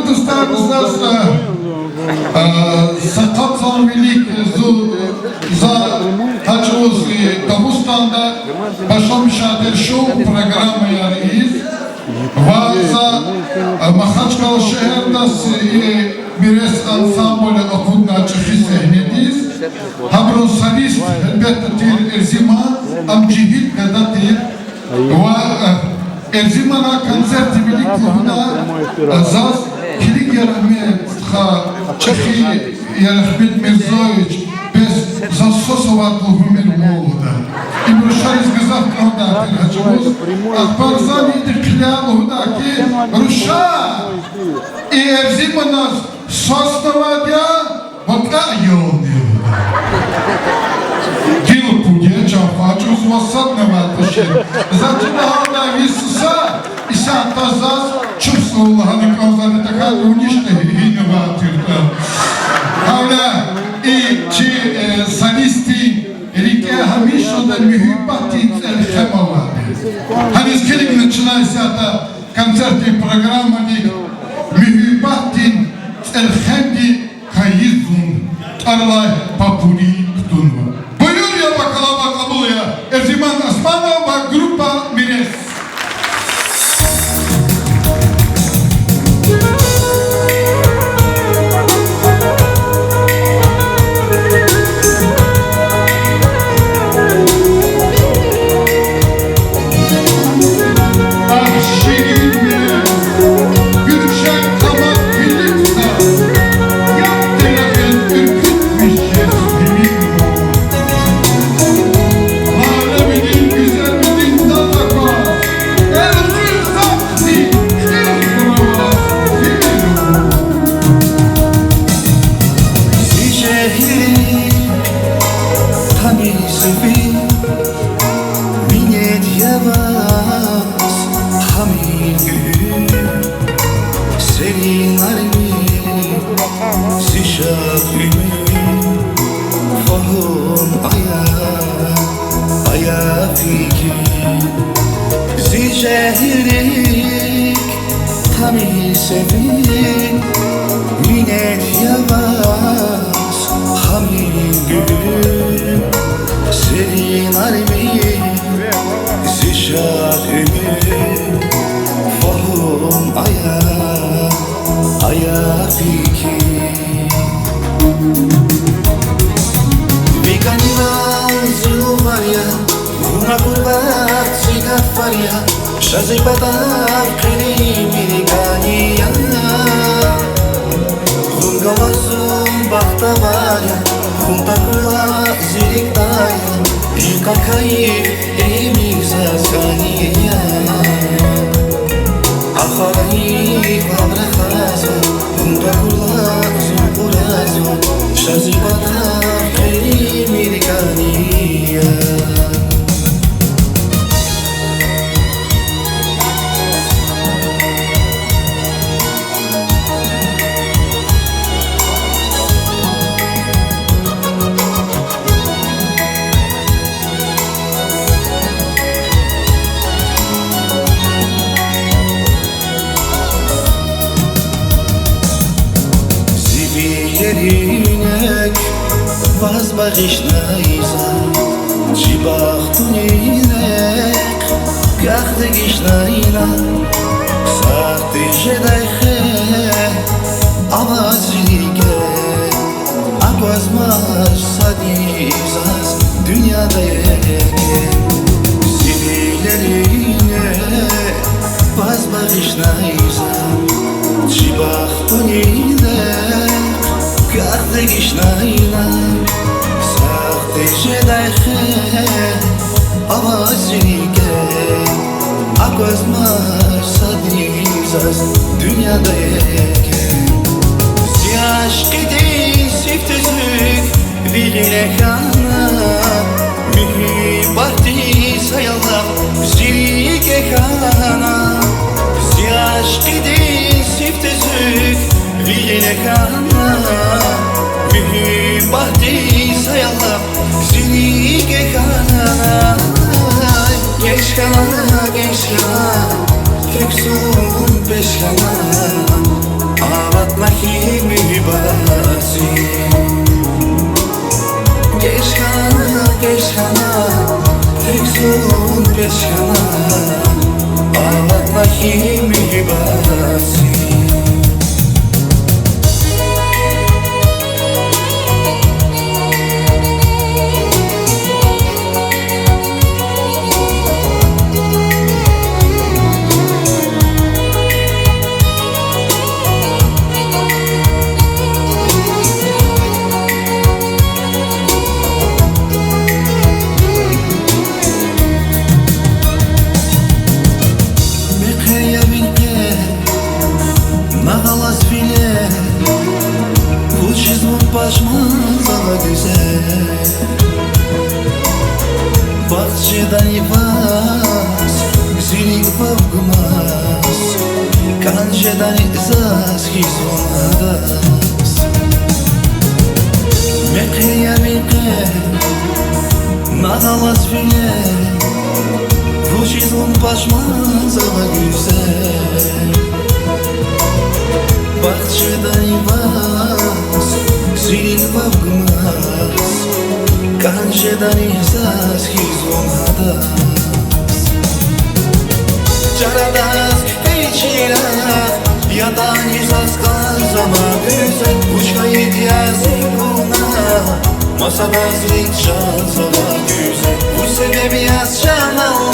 предоставя sakat sanvilik za Hacıoğuz'u Kabustan'da başlamışadır show programı yarıyız. Ve za Mahaçkal şehirde bir ensemble okudna çıkış sahnediyiz. Habron solist elbette tir Erziman amcihit kadar tir. Ve Erziman'a konserti birlikte zaz kilik yarahmet Çeşi Yarahmet Mirzoviç bez zasosovat Luhumir Moğlu'da. İbruşariz gızak kağıda Hacıoğuz. Akbarzani dikla Luh'da ki Ruşa Erziman'a sosnavadya vaka yol diyor. Gil pudye çafaçuz vasat nevatışır. Zaten daha visusa İsa tazaz Allah'ın kavzanı takal unişte inovatırdı. Havla ki sanisti Rike hamişodan mühibbatin el-hemavadı. Hani skelik начинается это концертный программы mühibbatin el-hemdi kayizun tarlay papuri kutunu. Buyur ya bakalım kabul ya. Erziman Asmanova grupa Mires. Şehrik tami sevin minet yavaz hamil gül serin armi zişat ümür fahum aya fikir Viganina ziluvaya Una kurbat sigafaria Şazı badar kılimi ganiya Hungalazım bahtavaya Huntakla zilik daya İlka kayıp emiza saniya Ahayi kabra khazo Huntakla zukurazo Şazı badar kılimi ganiya Vazbaghishnaisa Chibachtuниnek Gachdegishnayna Sarti jedayche Avazrige Agwazmar sadizaz Dünyada yege Zibilerine Vazbaghishnaisa Chibachtuниnek Gachdegishnayna Jedayche avazrige Agwazmar sadizaz dünyada yeke Ziyashkidin siftezük virine kana Mühibati sayallah zirike kana Ziyashkidin siftezük virine kana Mühibati sayallah zirike kana Genç kana genç kana Tek son beş kana yana tek solun beş yana ağlatma kimi basi. Nağalas bile bu çizmek başmaz ama güzel. Bahçeden yıvaz zilik bakmaz, kanşeden izaz hiç olmaz. Mekkeye bilge nağalas bile bu çizmek başmaz ama güzel. Bahçeden yıvaz zilin bakmaz, kanşeden ihsas hiç olmaz. Caradas içirak yadan ihsas kazama güzel. Uçka yediyazı buna masada zlik çalsama güzel. Bu sebebi yaz çanalı